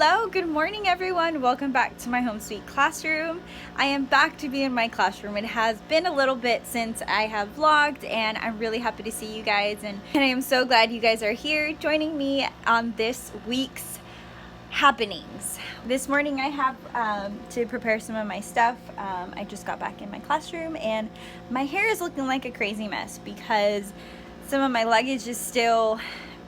Hello, good morning everyone. Welcome back to my home sweet classroom. I am back to be in my classroom. It has been a little bit since I have vlogged and I'm really happy to see you guys and I am so glad you guys are here joining me on this week's happenings. This morning I have to prepare some of my stuff. I just got back in my classroom and my hair is looking like a crazy mess because some of my luggage is still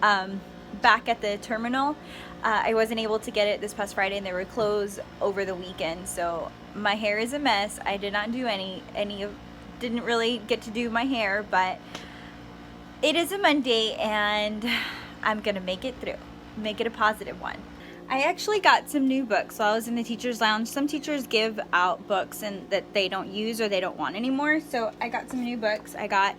back at the terminal. I wasn't able to get it this past Friday and they were closed over the weekend, so my hair is a mess. I did not do didn't really get to do my hair, but it is a Monday and I'm gonna make it through, make it a positive one. I actually got some new books while I was in the teacher's lounge. Some teachers give out books and that they don't use or they don't want anymore, so I got some new books. I got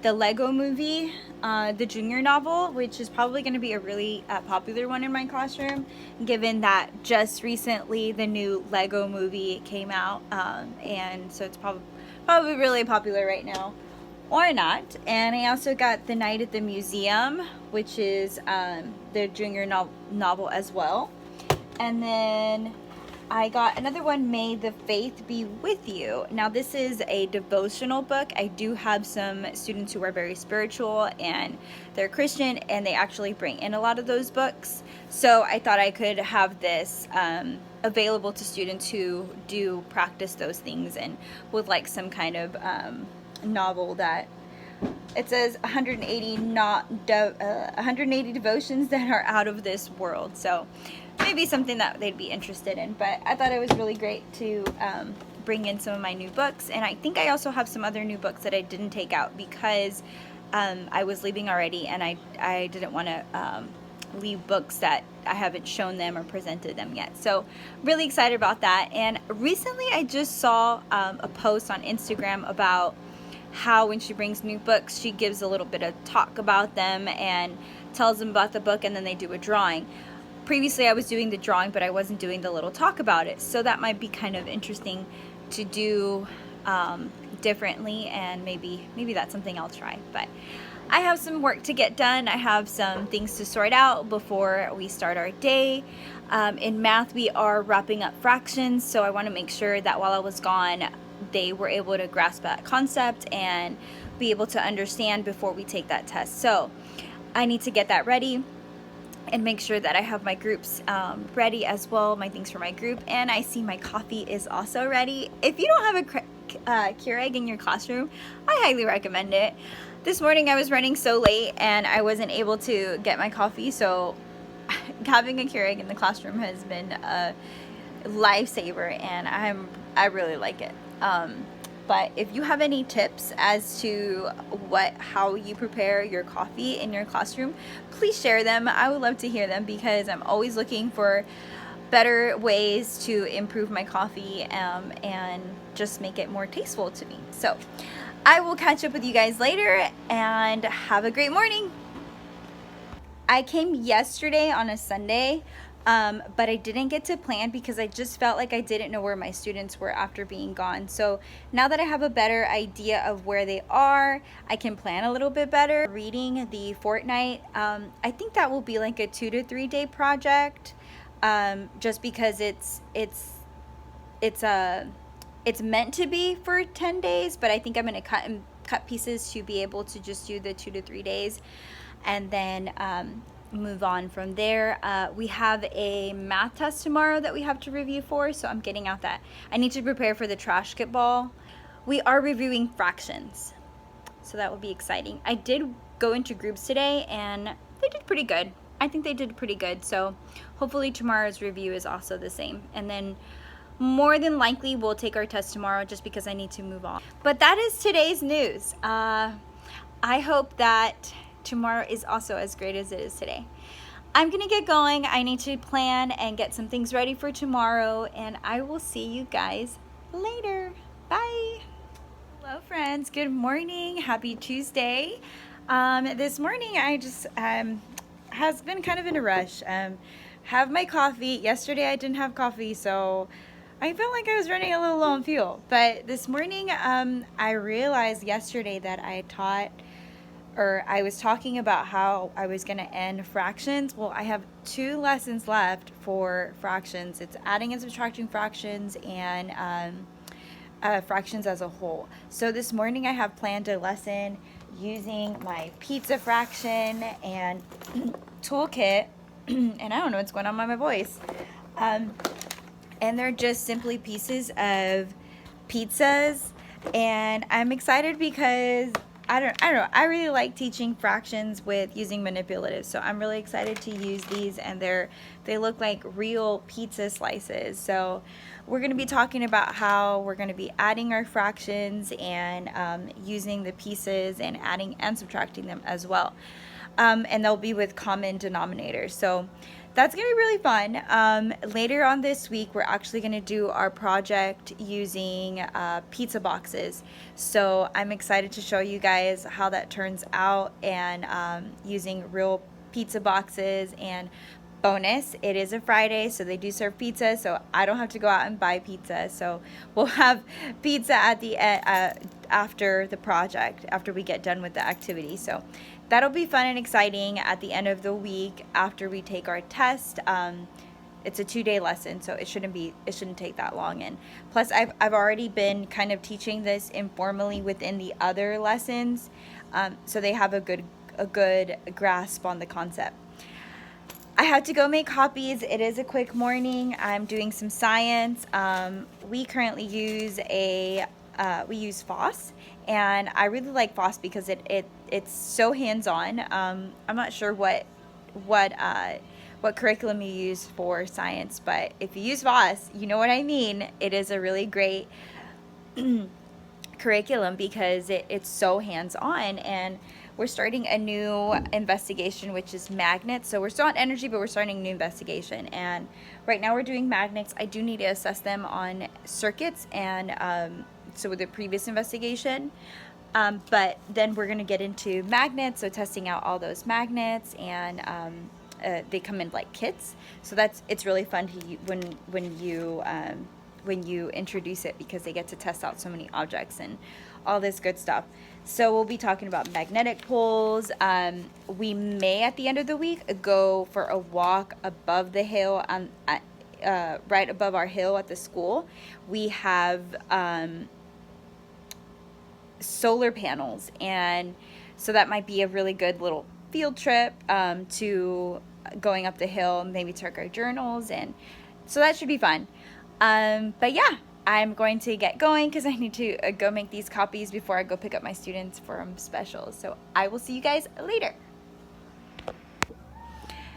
the Lego Movie, the junior novel, which is probably going to be a really popular one in my classroom, given that just recently the new Lego Movie came out, and so it's probably really popular right now, or not. And I also got The Night at the Museum, which is the junior novel as well. And then I got another one, May the Faith Be With You. Now this is a devotional book. I do have some students who are very spiritual and they're Christian and they actually bring in a lot of those books. So I thought I could have this available to students who do practice those things and would like some kind of novel that it says 180 devotions that are out of this world. So maybe something that they'd be interested in, but I thought it was really great to bring in some of my new books. And I think I also have some other new books that I didn't take out because I was leaving already and I didn't want to leave books that I haven't shown them or presented them yet. So really excited about that. And recently I just saw a post on Instagram about how when she brings new books, she gives a little bit of talk about them and tells them about the book, and then they do a drawing. Previously I was doing the drawing, but I wasn't doing the little talk about it, so that might be kind of interesting to do differently, and maybe that's something I'll try. But I have some work to get done. I have some things to sort out before we start our day. In math we are wrapping up fractions, so I want to make sure that while I was gone they were able to grasp that concept and be able to understand before we take that test. So I need to get that ready and make sure that I have my groups ready as well, my things for my group. And I see my coffee is also ready. If you don't have a Keurig in your classroom, I highly recommend it. This morning I was running so late and I wasn't able to get my coffee, so having a Keurig in the classroom has been a lifesaver, and I really like it. But if you have any tips as to how you prepare your coffee in your classroom, please share them. I would love to hear them because I'm always looking for better ways to improve my coffee and just make it more tasteful to me. So I will catch up with you guys later and have a great morning. I came yesterday on a Sunday, but I didn't get to plan because I just felt like I didn't know where my students were after being gone. So now that I have a better idea of where they are, I can plan a little bit better. Reading the fortnight, I think that will be like a 2 to 3 day project, just because it's meant to be for 10 days, but I think I'm going to cut pieces to be able to just do the 2 to 3 days and then move on from there. We have a math test tomorrow that we have to review for, so I'm getting out that. I need to prepare for the trash kit ball. We are reviewing fractions, so that will be exciting. I did go into groups today and they did pretty good. I think they did pretty good, so hopefully tomorrow's review is also the same. And then more than likely we'll take our test tomorrow just because I need to move on. But that is today's news. I hope that tomorrow is also as great as it is today. I'm gonna get going. I need to plan and get some things ready for tomorrow, and I will see you guys later. Bye. Hello friends, good morning, happy Tuesday. This morning I just has been kind of in a rush. Have my coffee. Yesterday I didn't have coffee, so I felt like I was running a little low on fuel. But this morning I realized yesterday that I taught or I was talking about how I was going to end fractions. Well, I have 2 lessons left for fractions. It's adding and subtracting fractions and fractions as a whole. So this morning I have planned a lesson using my pizza fraction and toolkit, and I don't know what's going on with my voice. And they're just simply pieces of pizzas, and I'm excited because I don't know, I really like teaching fractions with using manipulatives, so I'm really excited to use these, and they look like real pizza slices. So we're going to be talking about how we're going to be adding our fractions and using the pieces and adding and subtracting them as well, and they'll be with common denominators. So that's going to be really fun. Later on this week, we're actually going to do our project using pizza boxes. So I'm excited to show you guys how that turns out, and using real pizza boxes. And bonus, it is a Friday, so they do serve pizza, so I don't have to go out and buy pizza. So we'll have pizza at the after the project, after we get done with the activity. So that'll be fun and exciting at the end of the week after we take our test. It's a 2-day lesson, so it shouldn't take that long. And plus, I've already been kind of teaching this informally within the other lessons, so they have a good grasp on the concept. I had to go make copies. It is a quick morning. I'm doing some science. We currently use we use FOSS, and I really like FOSS because it's so hands-on. I'm not sure what curriculum you use for science, but if you use FOSS, you know what I mean. It is a really great curriculum because it's so hands-on. And we're starting a new investigation, which is magnets. So we're still on energy, but we're starting a new investigation. And right now we're doing magnets. I do need to assess them on circuits, and so with the previous investigation. But then we're going to get into magnets, so testing out all those magnets, and they come in like kits. So it's really fun to when you introduce it, because they get to test out so many objects and all this good stuff. So we'll be talking about magnetic poles. We may at the end of the week go for a walk above the hill, right above our hill at the school. We have solar panels, and so that might be a really good little field trip to going up the hill, maybe take our journals, and so that should be fun. But yeah, I'm going to get going because I need to go make these copies before I go pick up my students from specials. So I will see you guys later.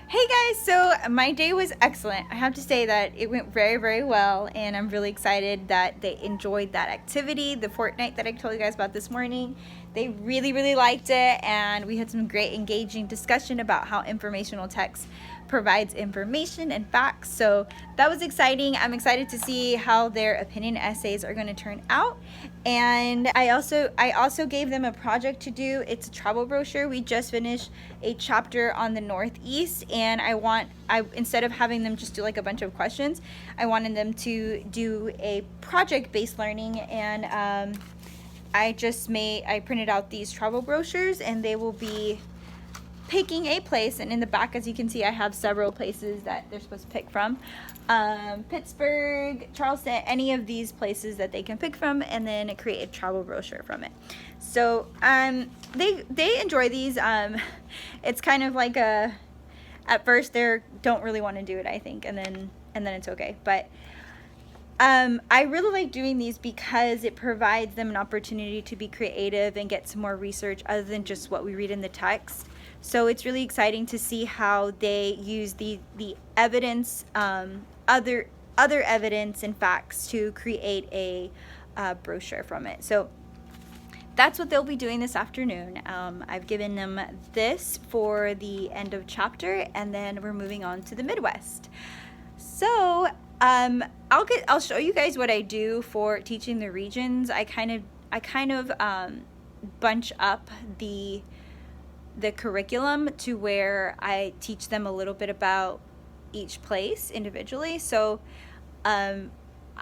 Hey guys, so my day was excellent. I have to say that it went very, very well, and I'm really excited that they enjoyed that activity, the Fortnite that I told you guys about this morning. They really, really liked it, and we had some great engaging discussion about how informational text provides information and facts. So that was exciting. I'm excited to see how their opinion essays are going to turn out. And I also gave them a project to do. It's a travel brochure. We just finished a chapter on the Northeast, and instead of having them just do like a bunch of questions, I wanted them to do a project-based learning. And I printed out these travel brochures, and they will be picking a place, and in the back, as you can see, I have several places that they're supposed to pick from. Pittsburgh, Charleston, any of these places that they can pick from, and then create a travel brochure from it. So they enjoy these. It's kind of like at first they don't really want to do it, I think, and then it's okay. But I really like doing these because it provides them an opportunity to be creative and get some more research other than just what we read in the text. So it's really exciting to see how they use the evidence, other evidence and facts to create a brochure from it. So that's what they'll be doing this afternoon. I've given them this for the end of chapter, and then we're moving on to the Midwest. So I'll show you guys what I do for teaching the regions. I kind of bunch up the curriculum to where I teach them a little bit about each place individually. So in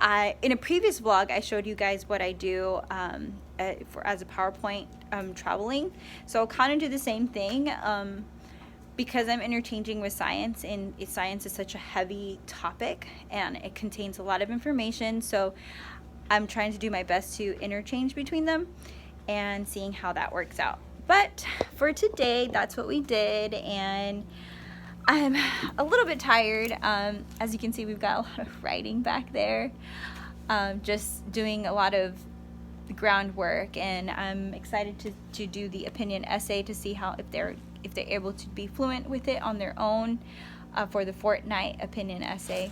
a previous vlog, I showed you guys what I do as a PowerPoint traveling. So I'll kind of do the same thing because I'm interchanging with science, and science is such a heavy topic and it contains a lot of information. So I'm trying to do my best to interchange between them and seeing how that works out. But for today, that's what we did, and I'm a little bit tired. As you can see, we've got a lot of writing back there, just doing a lot of groundwork, and I'm excited to do the opinion essay to see how if they're able to be fluent with it on their own for the fortnight opinion essay.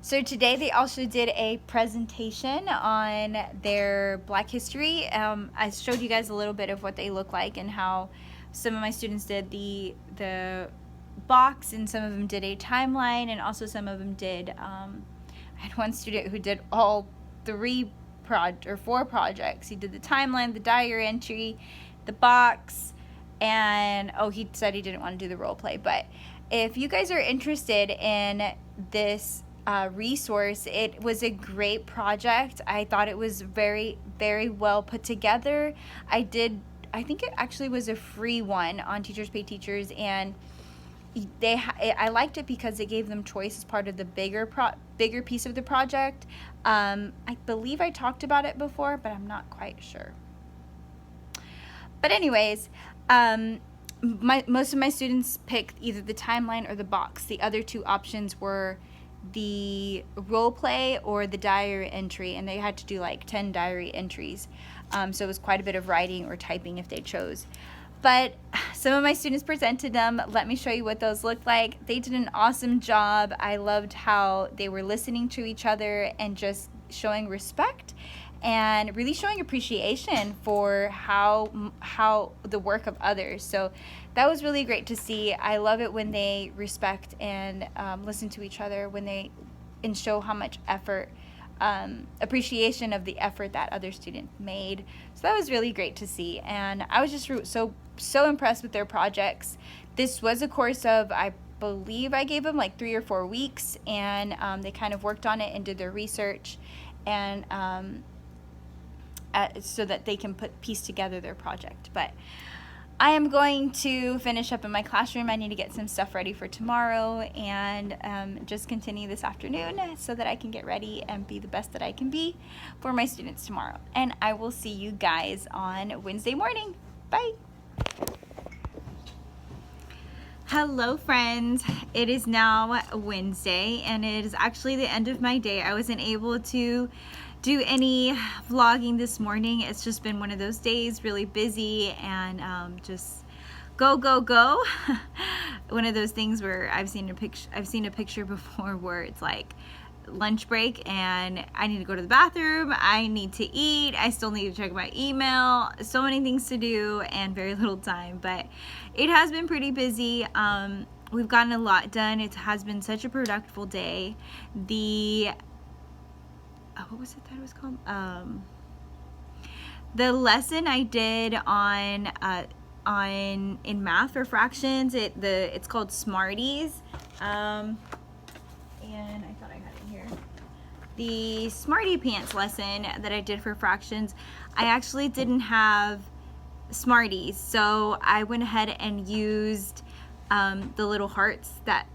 So today they also did a presentation on their Black history. I showed you guys a little bit of what they look like and how some of my students did the box, and some of them did a timeline, and also some of them did, I had one student who did all 4 projects. He did the timeline, the diary entry, the box, and he said he didn't want to do the role play. But if you guys are interested in this resource, it was a great project. I thought it was very, very well put together. I think it actually was a free one on Teachers Pay Teachers, and I liked it because it gave them choice as part of the bigger piece of the project. I believe I talked about it before, but I'm not quite sure. But anyways, most of my students picked either the timeline or the box. The other 2 options were the role play or the diary entry, and they had to do like 10 diary entries. So it was quite a bit of writing or typing if they chose. But some of my students presented them. Let me show you what those looked like. They did an awesome job. I loved how they were listening to each other and just showing respect and really showing appreciation for how the work of others. So that was really great to see. I love it when they respect and listen to each other, and show how much effort, appreciation of the effort that other student made. So that was really great to see, and I was just so impressed with their projects. This was a course of, I believe I gave them like 3 or 4 weeks, and they kind of worked on it and did their research, and so that they can piece together their project. But I am going to finish up in my classroom. I need to get some stuff ready for tomorrow, and just continue this afternoon so that I can get ready and be the best that I can be for my students tomorrow. And I will see you guys on Wednesday morning. Bye. Hello friends, it is now Wednesday, and it is actually the end of my day. I wasn't able to do any vlogging this morning. It's just been one of those days, really busy, and just go one of those things where I've seen a picture before where it's like lunch break and I need to go to the bathroom, I need to eat, I still need to check my email, so many things to do and very little time. But it has been pretty busy. We've gotten a lot done. It has been such a productive day. What was it that it was called? The lesson I did in math for fractions, it's called Smarties, and I thought I had it here. The Smarty Pants lesson that I did for fractions, I actually didn't have Smarties, so I went ahead and used the little hearts that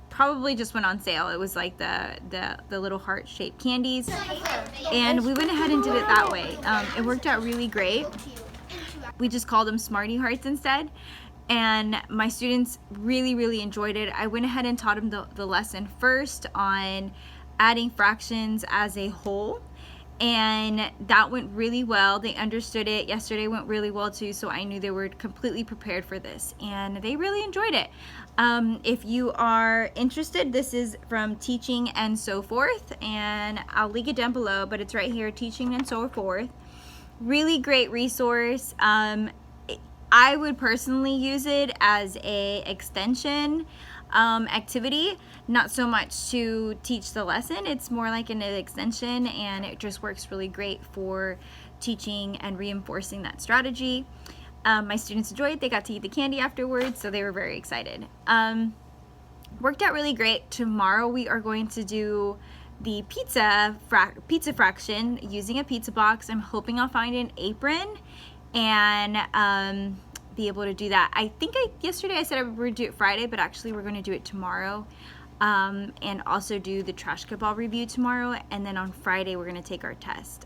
probably just went on sale. It was like the little heart-shaped candies, and we went ahead and did it that way. It worked out really great. We just called them Smarty Hearts instead, and my students really enjoyed it. I went ahead and taught them the lesson first on adding fractions as a whole, and that went really well. They understood it. Yesterday went really well too, so I knew they were completely prepared for this, and they really enjoyed it. If you are interested, this is from Teaching and So Forth, and I'll link it down below, but it's right here, Teaching and So Forth. Really great resource. I would personally use it as a extension activity, not so much to teach the lesson. It's more like an extension, and it just works really great for teaching and reinforcing that strategy. My students enjoyed it. They got to eat the candy afterwards, so they were very excited. Worked out really great. Tomorrow we are going to do the pizza fraction using a pizza box. I'm hoping I'll find an apron and be able to do that. I think yesterday I said I would do it Friday, but actually we're going to do it tomorrow. And also do the trash ball review tomorrow, and then on Friday we're going to take our test.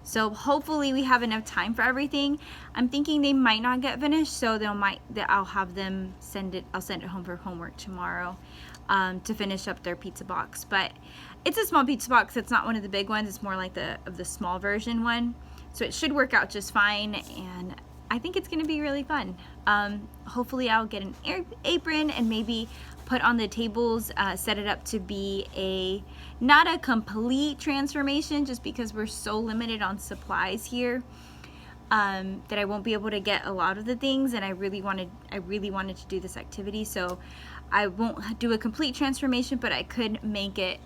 So hopefully we have enough time for everything. I'm thinking they might not get finished, so I'll have them I'll send it home for homework tomorrow to finish up their pizza box. But it's a small pizza box. It's not one of the big ones. It's more like the small version one. So it should work out just fine, and I think it's going to be really fun. Hopefully I'll get an apron and maybe put on the tables, set it up to be not a complete transformation, just because we're so limited on supplies here, that I won't be able to get a lot of the things, and I really wanted to do this activity. So I won't do a complete transformation, but I could make it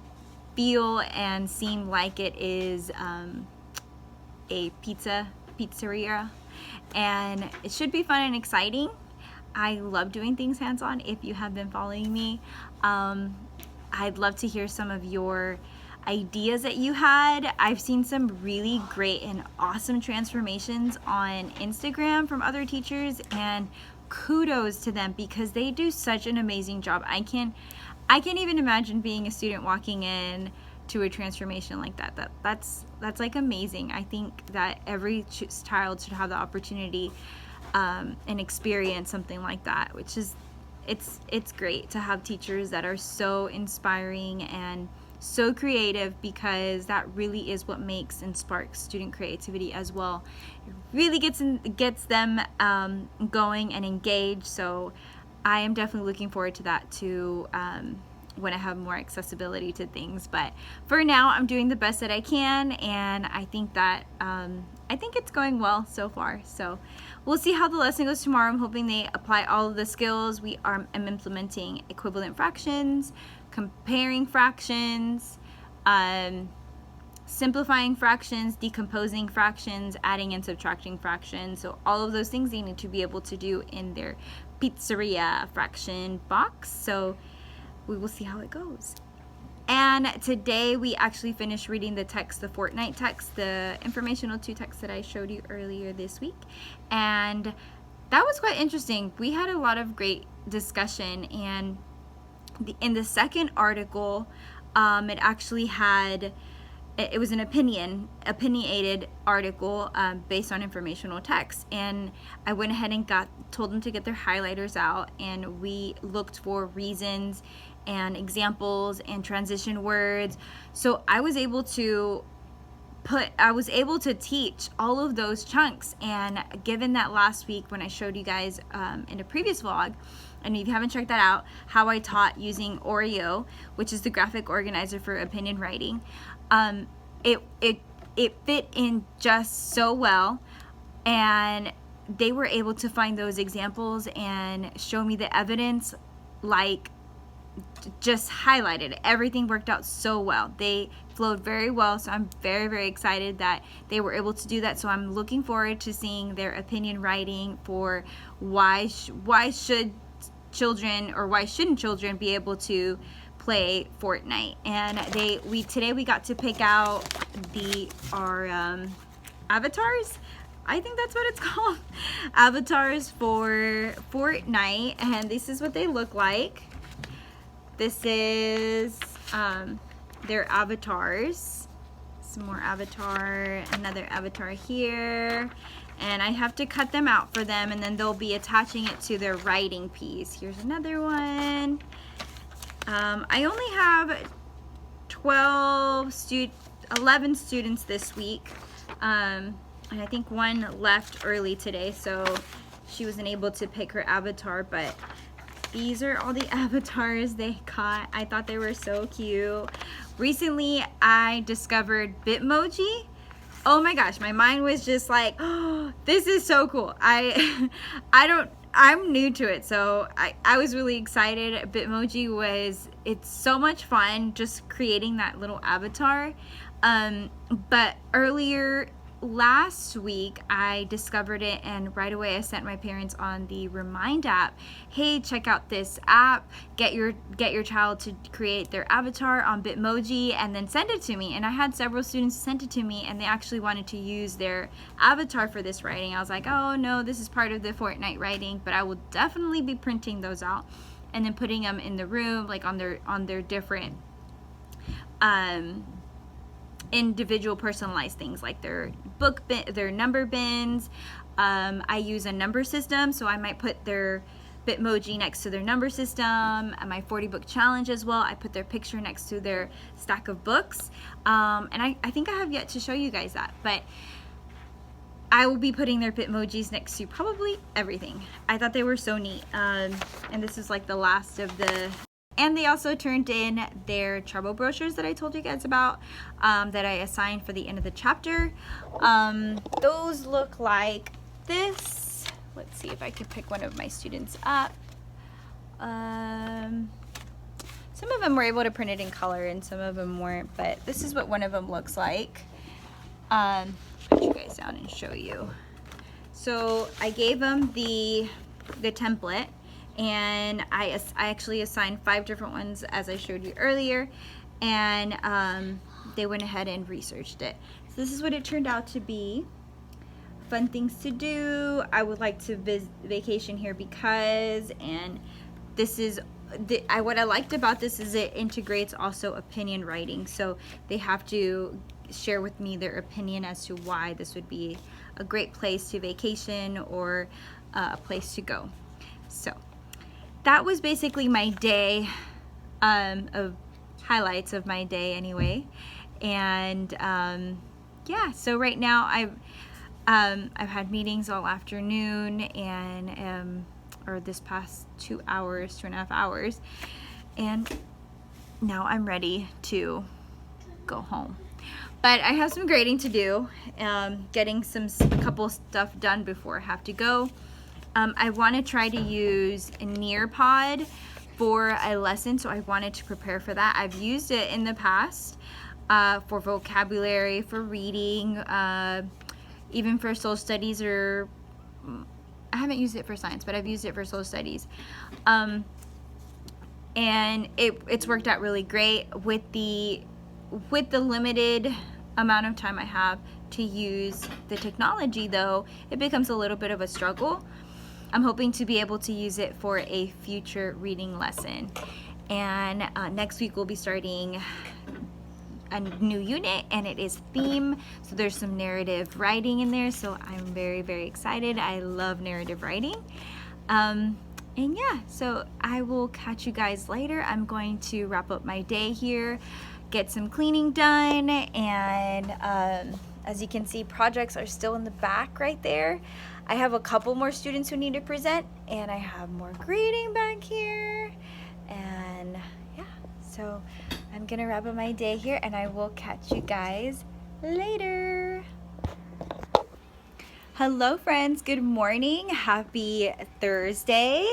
feel and seem like it is a pizzeria, and it should be fun and exciting. I love doing things hands-on. If you have been following me, I'd love to hear some of your ideas that you had. I've seen some really great and awesome transformations on Instagram from other teachers, and kudos to them because they do such an amazing job. I can't even imagine being a student walking in to a transformation like that. That's like amazing. I think that every child should have the opportunity and experience something like that, which is it's great to have teachers that are so inspiring and so creative, because that really is what makes and sparks student creativity as well. It really gets them going and engaged. So I am definitely looking forward to that too, when I have more accessibility to things. But for now, I'm doing the best that I can, and I think that I think it's going well so far. So we'll see how the lesson goes tomorrow. I'm hoping they apply all of the skills. I'm implementing equivalent fractions, comparing fractions, simplifying fractions, decomposing fractions, adding and subtracting fractions. So all of those things they need to be able to do in their pizzeria fraction box. So we will see how it goes. And today we actually finished reading the text, the Fortnite text, the informational 2 text that I showed you earlier this week. And that was quite interesting. We had a lot of great discussion, and in the second article, it actually had, it was an opinionated article based on informational text. And I went ahead and told them to get their highlighters out, and we looked for reasons and examples and transition words. So I was able to teach all of those chunks. And given that last week when I showed you guys in a previous vlog, and if you haven't checked that out, how I taught using Oreo, which is the graphic organizer for opinion writing, it fit in just so well, and they were able to find those examples and show me the evidence, like just highlighted. Everything worked out so well. They flowed very well, so I'm very, very excited that they were able to do that. So I'm looking forward to seeing their opinion writing for why should children, or why shouldn't children be able to play Fortnite. And today we got to pick out our avatars. I think that's what it's called. Avatars for Fortnite, and this is what they look like. This is their avatars. Some more avatar, another avatar here. And I have to cut them out for them, and then they'll be attaching it to their writing piece. Here's another one. I only have 11 students this week. And I think one left early today, so she wasn't able to pick her avatar, but these are all the avatars they got. I thought they were so cute. Recently, I discovered Bitmoji. Oh my gosh, my mind was just like, oh, this is so cool. I'm new to it, so I was really excited. Bitmoji it's so much fun just creating that little avatar. But earlier last week I discovered it, and right away I sent my parents on the Remind app, hey, check out this app, get your child to create their avatar on Bitmoji and then send it to me. And I had several students send it to me, and they actually wanted to use their avatar for this writing. I was like, oh no, this is part of the Fortnite writing, but I will definitely be printing those out and then putting them in the room, like on their different individual personalized things, like their their number bins. I use a number system, so I might put their Bitmoji next to their number system. And my 40 book challenge as well, I put their picture next to their stack of books. And I think I have yet to show you guys that, but I will be putting their Bitmojis next to probably everything. I thought they were so neat. And this is like the last of the, and they also turned in their trouble brochures that I told you guys about, that I assigned for the end of the chapter. Those look like this. Let's see if I can pick one of my students up. Some of them were able to print it in color and some of them weren't, but this is what one of them looks like. Put you guys down and show you. So I gave them the template, and I actually assigned 5 different ones as I showed you earlier, and they went ahead and researched it. So this is what it turned out to be. Fun things to do. I would like to vacation here because, and this is what I liked about this is it integrates also opinion writing. So they have to share with me their opinion as to why this would be a great place to vacation or a place to go. So that was basically my day, of highlights of my day anyway. And yeah, so right now I've had meetings all afternoon and or this past 2.5 hours, and now I'm ready to go home. But I have some grading to do, getting a couple stuff done before I have to go. I want to try to use a Nearpod for a lesson, so I wanted to prepare for that. I've used it in the past for vocabulary, for reading, even for social studies, or I haven't used it for science, but I've used it for social studies. And it's worked out really great. With the limited amount of time I have to use the technology, though, it becomes a little bit of a struggle. I'm hoping to be able to use it for a future reading lesson. And next week we'll be starting a new unit, and it is theme, so there's some narrative writing in there, so I'm very, very excited. I love narrative writing. And yeah, so I will catch you guys later. I'm going to wrap up my day here, get some cleaning done, and as you can see, projects are still in the back right there. I have a couple more students who need to present, and I have more grading back here, and yeah, so I'm gonna wrap up my day here, and I will catch you guys later. Hello friends, good morning, happy Thursday.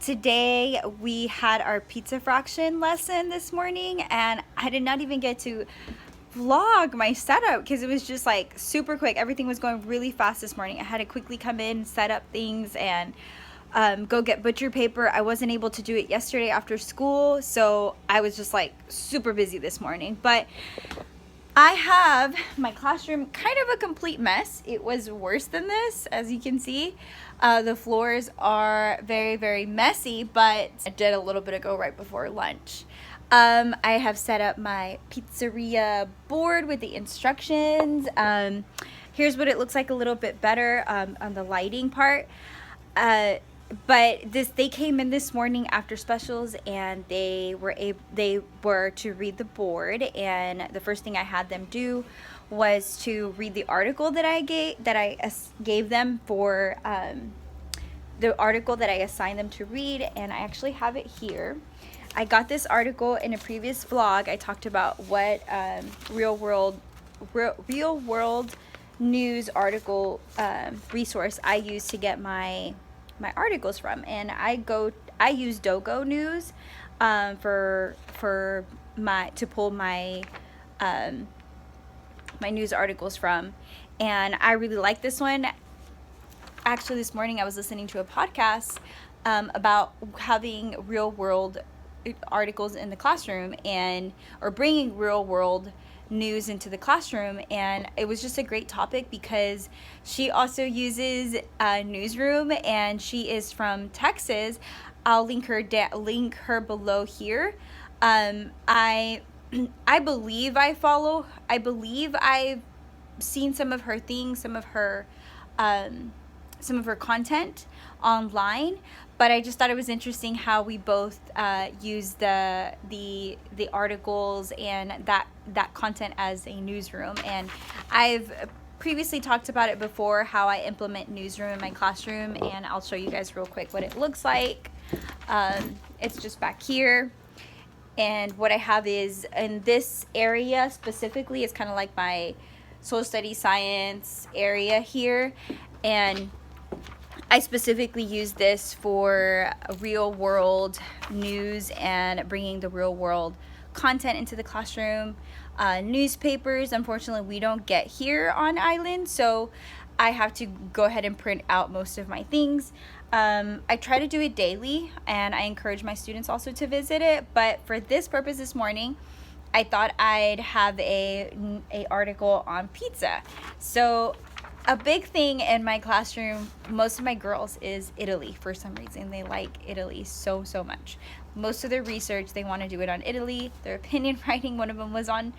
Today we had our pizza fraction lesson this morning, and I did not even get to vlog my setup because it was just like super quick. Everything was going really fast this morning. I had to quickly come in, set up things, and go get butcher paper. I wasn't able to do it yesterday after school, so I was just like super busy this morning. But I have my classroom kind of a complete mess. It was worse than this, as you can see. The floors are very, very messy, but I did a little bit ago right before lunch. I have set up my pizzeria board with the instructions. Here's what it looks like a little bit better on the lighting part. But they came in this morning after specials, and they were to read the board, and the first thing I had them do was to read the article that I gave them for the article that I assigned them to read, and I actually have it here. I got this article in a previous vlog. I talked about what real world news article resource I use to get my articles from, and I use Dogo News to pull my my news articles from. and I really like this one. Actually, this morning I was listening to a podcast about having real world articles in the classroom or bringing real world news into the classroom, and it was just a great topic because she also uses a newsroom, and she is from Texas. I'll link her below here. I believe I've seen some of her things, some of her content online, but I just thought it was interesting how we both use the articles and that content as a newsroom. And I've previously talked about it before, how I implement newsroom in my classroom, and I'll show you guys real quick what it looks like. It's just back here, and what I have is in this area specifically, it's kind of like my social studies science area here, and I specifically use this for real world news and bringing the real world content into the classroom. Newspapers, unfortunately, we don't get here on island, so I have to go ahead and print out most of my things. I try to do it daily, and I encourage my students also to visit it, but for this purpose this morning, I thought I'd have a article on pizza. So a big thing in my classroom, most of my girls, is Italy. For some reason, they like Italy so much. Most of their research, they want to do it on Italy. Their opinion writing, one of them was on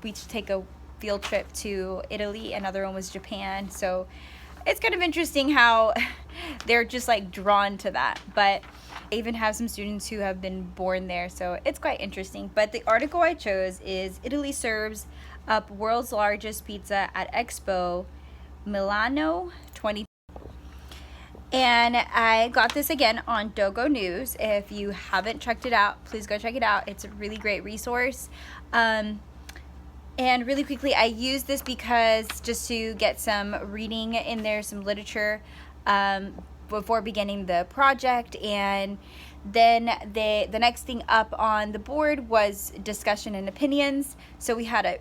we should take a field trip to Italy. Another one was Japan. So it's kind of interesting how they're just like drawn to that. But I even have some students who have been born there, so it's quite interesting. But the article I chose is Italy serves up world's largest pizza at Expo Milano 20. And I got this again on Dogo News. If you haven't checked it out, please go check it out. It's a really great resource. And really quickly, I use this because just to get some reading in there, some literature before beginning the project. And then the next thing up on the board was discussion and opinions. So we had a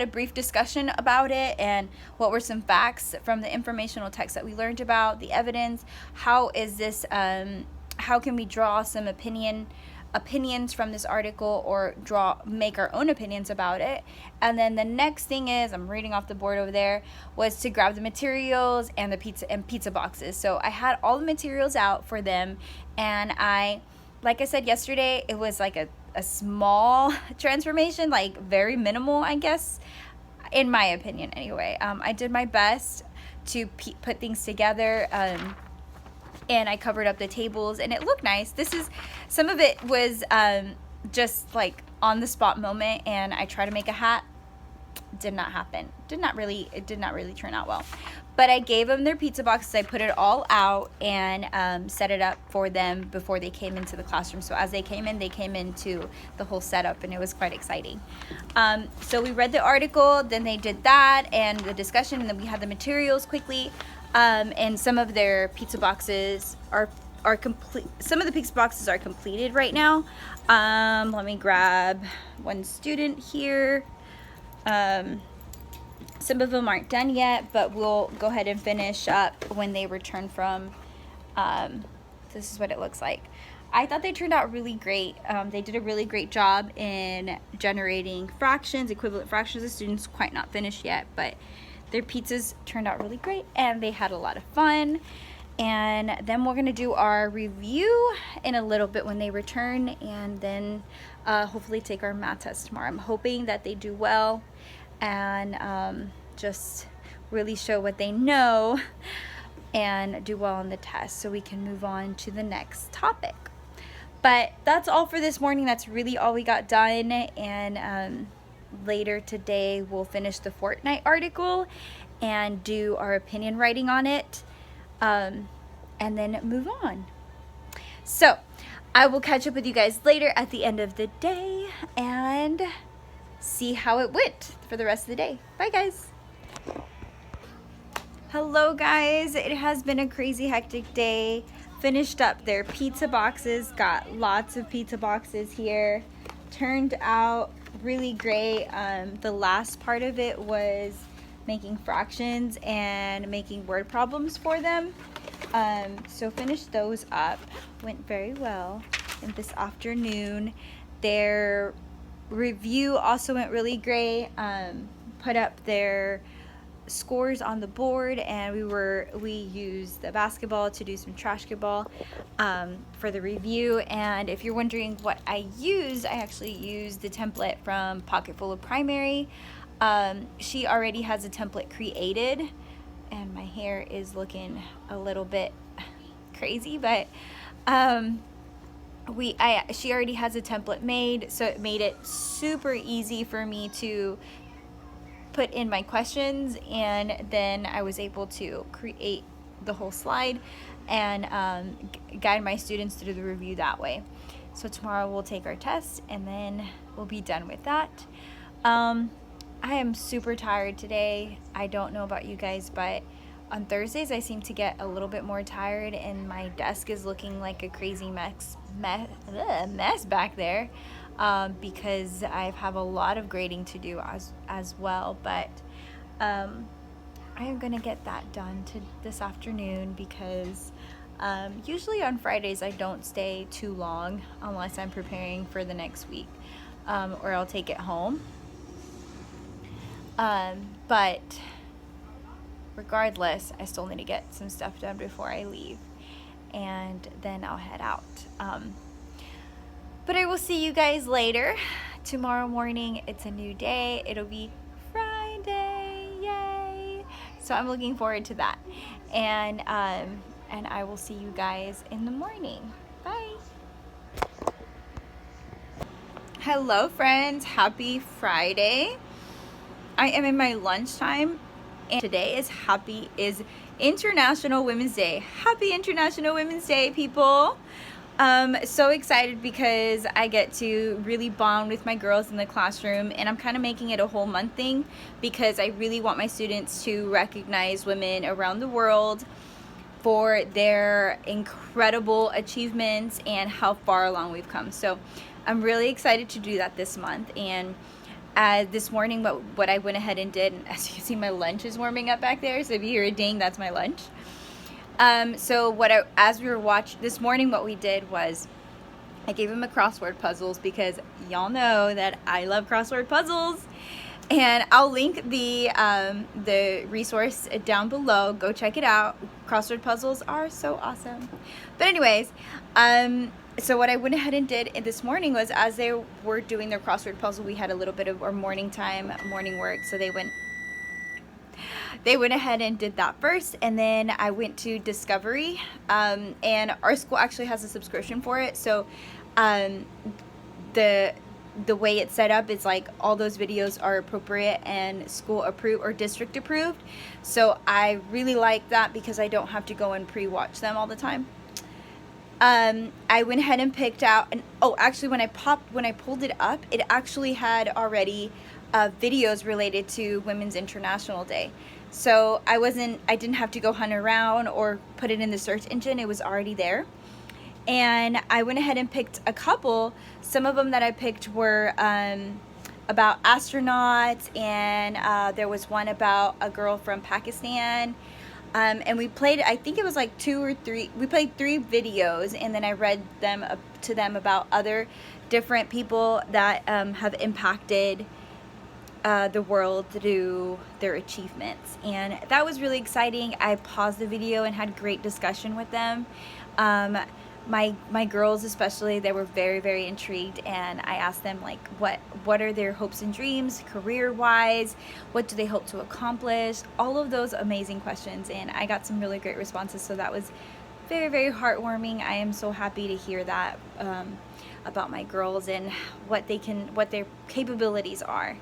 brief discussion about it and what were some facts from the informational text that we learned about, the evidence, how is this, how can we draw some opinions from this article, or make our own opinions about it. And then the next thing is, I'm reading off the board over there, was to grab the materials and the pizza boxes. So I had all the materials out for them, and like I said yesterday, it was like a small transformation, like very minimal, I guess, in my opinion anyway. I did my best to put things together, and I covered up the tables, and it looked nice. Some of it was just like on the spot moment, and I tried to make a hat. Did not happen. It did not really turn out well. But I gave them their pizza boxes. I put it all out and set it up for them before they came into the classroom. So as they came into the whole setup, and it was quite exciting. So we read the article, then they did that and the discussion, and then we had the materials quickly. And some of their pizza boxes are complete. Some of the pizza boxes are completed right now. Let me grab one student here. Some of them aren't done yet, but we'll go ahead and finish up when they return from, this is what it looks like. I thought they turned out really great. They did a really great job in generating fractions, equivalent fractions. The students quite not finished yet, but their pizzas turned out really great, and they had a lot of fun. And then we're gonna do our review in a little bit when they return, and then hopefully take our math test tomorrow. I'm hoping that they do well and just really show what they know and do well on the test, so we can move on to the next topic. But that's all for this morning. That's really all we got done. And later today we'll finish the Fortnite article and do our opinion writing on it, and then move on. So I will catch up with you guys later at the end of the day and see how it went for the rest of the day. Bye guys. Hello guys, it has been a crazy hectic day. Finished up their pizza boxes, got lots of pizza boxes here. Turned out really great. The last part of it was making fractions and making word problems for them. So finished those up, went very well. And this afternoon, their review also went really great. Put up their scores on the board, and we used the basketball to do some trashkaball for the review. And if you're wondering what I used, I actually used the template from Pocketful of Primary. She already has a template created, and my hair is looking a little bit crazy, but she already has a template made, so it made it super easy for me to put in my questions, and then I was able to create the whole slide and guide my students through the review that way. So tomorrow we'll take our test, and then we'll be done with that. I am super tired today. I don't know about you guys, but on Thursdays I seem to get a little bit more tired, and my desk is looking like a crazy mess back there. Because I have a lot of grading to do as well, but I am gonna get that done this afternoon, because usually on Fridays I don't stay too long unless I'm preparing for the next week, or I'll take it home. But regardless, I still need to get some stuff done before I leave, and then I'll head out. But I will see you guys later. Tomorrow morning, it's a new day. It'll be Friday, yay! So I'm looking forward to that. And I will see you guys in the morning. Bye. Hello, friends. Happy Friday. I am in my lunchtime, and today is International Women's Day. Happy International Women's Day, people. So excited because I get to really bond with my girls in the classroom, and I'm kind of making it a whole month thing because I really want my students to recognize women around the world for their incredible achievements and how far along we've come. So I'm really excited to do that this month. And this morning what I went ahead and did, and as you can see, my lunch is warming up back there, so if you hear a ding, that's my lunch. So as we were watching this morning, what we did was I gave him a crossword puzzles, because y'all know that I love crossword puzzles, and I'll link the resource down below. Go check it out. Crossword puzzles are so awesome. But anyways, so what I went ahead and did this morning was, as they were doing their crossword puzzle, we had a little bit of our morning work, so they went ahead and did that first, and then I went to Discovery, and our school actually has a subscription for it, so the way it's set up is like all those videos are appropriate and school approved or district approved, so I really like that because I don't have to go and pre-watch them all the time. I went ahead and picked out, and actually when I pulled it up, it actually had already videos related to Women's International Day. So I didn't have to go hunt around or put it in the search engine. It was already there. And I went ahead and picked a couple. Some of them that I picked were about astronauts, and there was one about a girl from Pakistan. And we played, I think it was like we played 3 videos, and then I read them to them about other different people that have impacted the world through their achievements, and that was really exciting. I paused the video and had great discussion with them. My girls especially, they were very, very intrigued, and I asked them like what are their hopes and dreams career-wise, what do they hope to accomplish, all of those amazing questions, and I got some really great responses, so that was very, very heartwarming. I am so happy to hear that about my girls and what their capabilities are.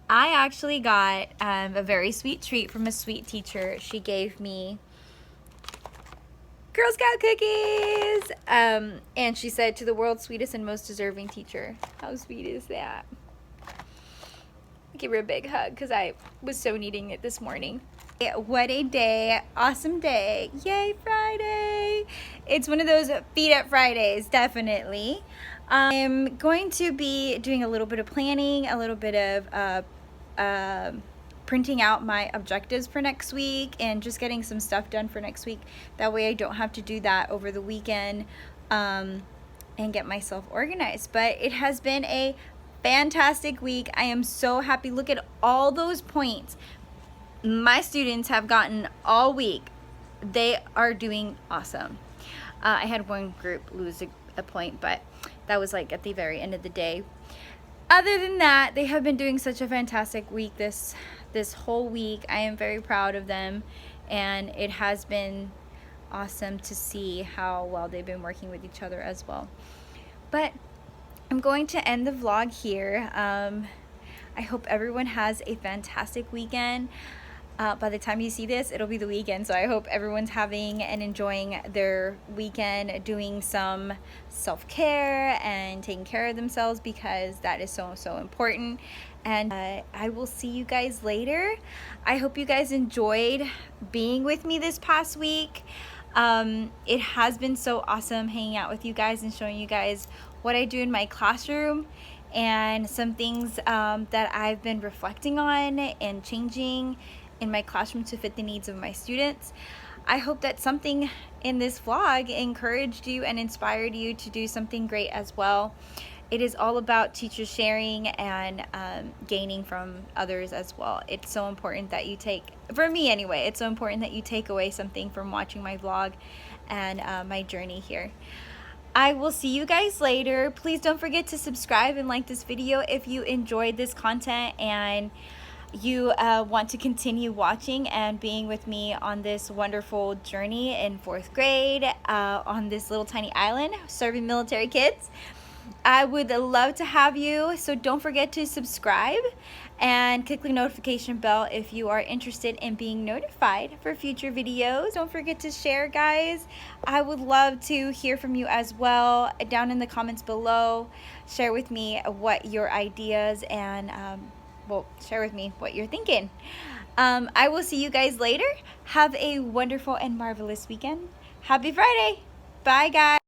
I actually got a very sweet treat from a sweet teacher. She gave me Girl Scout cookies, and she said, "To the world's sweetest and most deserving teacher." How sweet is that? I give her a big hug because I was so needing it this morning. What a day. Awesome day. Yay, Friday. It's one of those feet up Fridays, definitely. I'm going to be doing a little bit of planning, a little bit of printing out my objectives for next week and just getting some stuff done for next week. That way I don't have to do that over the weekend and get myself organized. But it has been a fantastic week. I am so happy. Look at all those points my students have gotten all week. They are doing awesome. I had one group lose a point, but that was like at the very end of the day. Other than that, they have been doing such a fantastic week this whole week. I am very proud of them, and it has been awesome to see how well they've been working with each other as well. But I'm going to end the vlog here. I hope everyone has a fantastic weekend. By the time you see this, it'll be the weekend, so I hope everyone's having and enjoying their weekend, doing some self-care and taking care of themselves, because that is so important. And I will see you guys later. I hope you guys enjoyed being with me this past week. It has been so awesome hanging out with you guys and showing you guys what I do in my classroom and some things that I've been reflecting on and changing in my classroom to fit the needs of my students. I hope that something in this vlog encouraged you and inspired you to do something great as well. It is all about teachers sharing and gaining from others as well. It's so important that you take, for me anyway, it's so important that you take away something from watching my vlog and my journey here. I will see you guys later. Please don't forget to subscribe and like this video if you enjoyed this content and you want to continue watching and being with me on this wonderful journey in 4th grade on this little tiny island serving military kids. I would love to have you, so don't forget to subscribe and click the notification bell if you are interested in being notified for future videos. Don't forget to share, guys. I would love to hear from you as well down in the comments below. Share with me what your ideas and well, share with me what you're thinking. I will see you guys later. Have a wonderful and marvelous weekend. Happy Friday. Bye, guys.